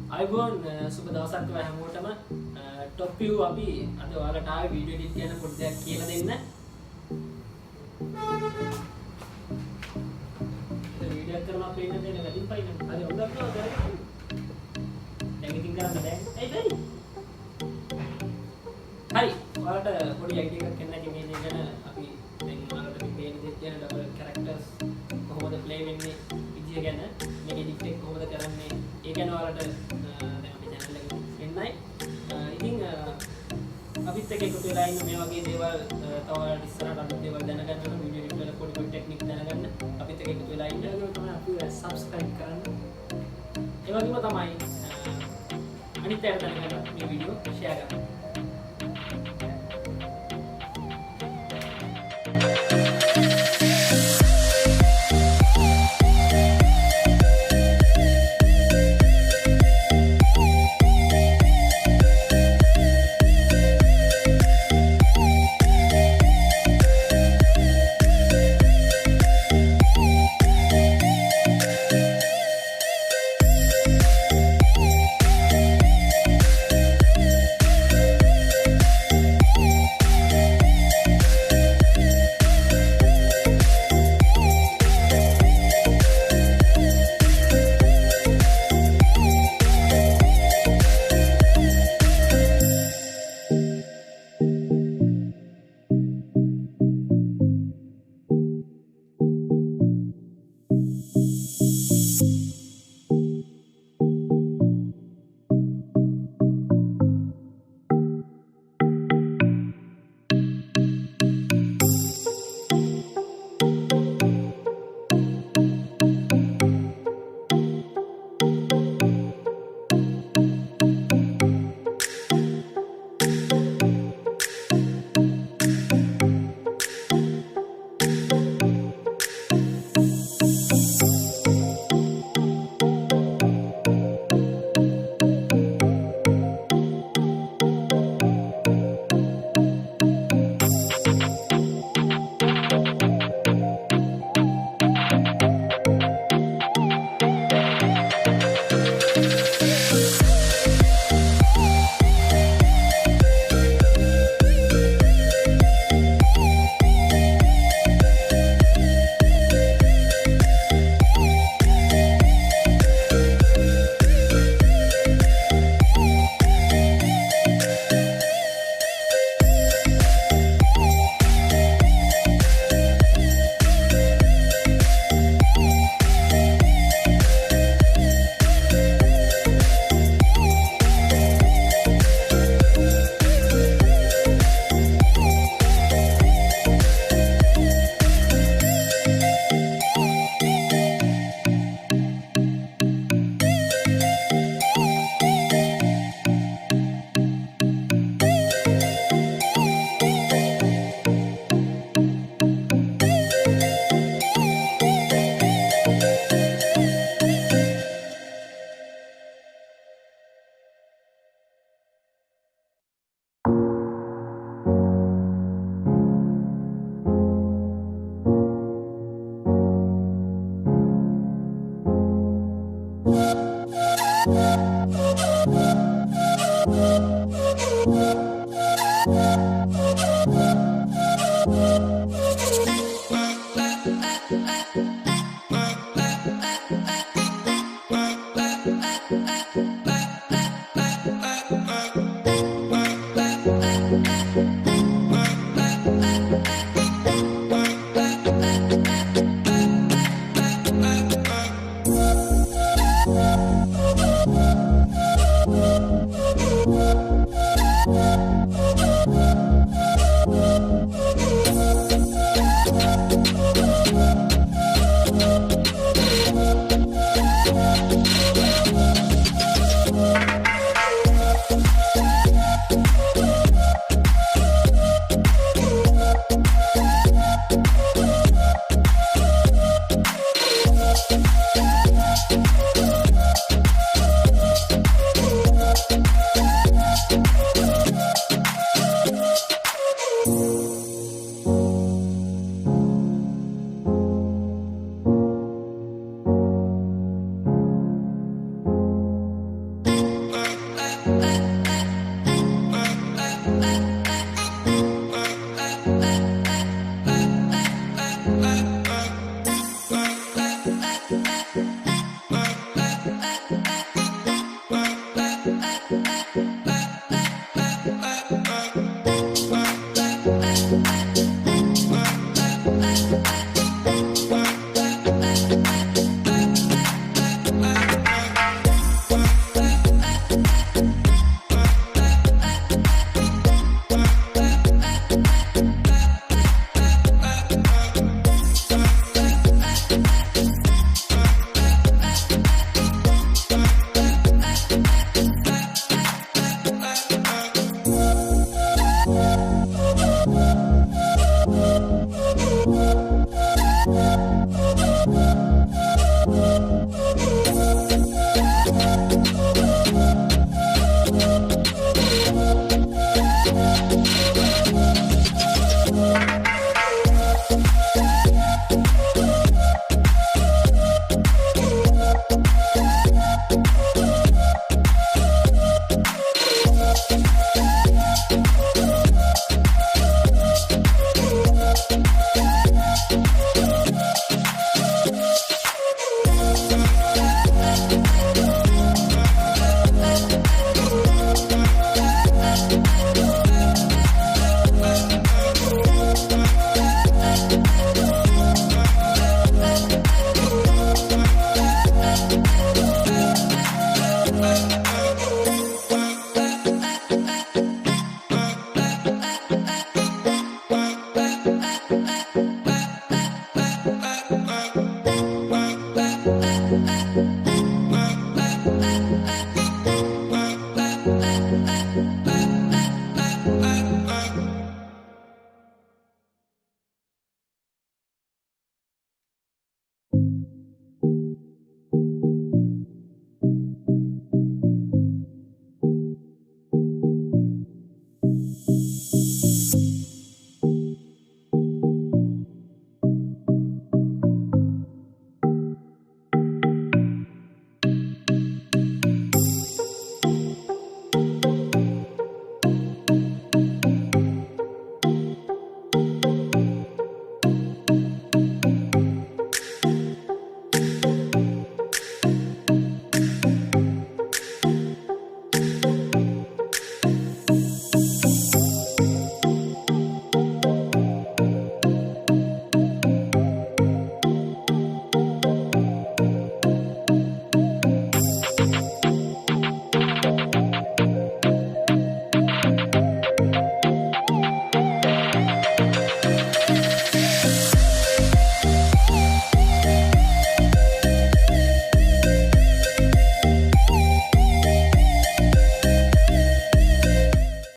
අයිබෝන් සුබ දවසක් වේවා හැමෝටම ටොප් view අපි අද ඔයාලට ආවේ වීඩියෝ එඩිට් කරන පොඩි දෙයක් කියලා දෙන්න. වීඩියෝ එක කරනවා පේන්න දෙන්න වැඩිම පයින්. හරි හොඳක් නෝ කරගෙන. දැන් ඉතින් කරන්න බෑ. ඇයි බැරි? හරි ඔයාලට පොඩි අයිඩියා එකක් දෙන්න මේ දේ ගැන අපි දැන් ඔයාලට මේ පේන දේ කියන ඩබල් කැරක්ටර්ස් කොහොමද ප්ලේ වෙන්නේ විදිය ගැන මේක එඩිට් එක කොහොමද කරන්නේ ඒ ගැන ඔයාලට ඉතින් අපිත් එක්ක එකතු වෙලා ඉන්න මේ වගේ දේවල් තව ඔයාලට ඉස්සරහට අලුත් දේවල් දැනගන්න ඕන වීඩියෝ එඩිට් වල පොඩි පොඩි ටෙක්නික් දැනගන්න අපිත් එක්ක එකතු වෙලා ඉන්න. ඒකම තමයි අපි සබ්ස්ක්‍රයිබ් කරන්න. ඒ වගේම තමයි අනිත් අයට දැනගන්න මේ වීඩියෝ ෂෙයා කරන්න.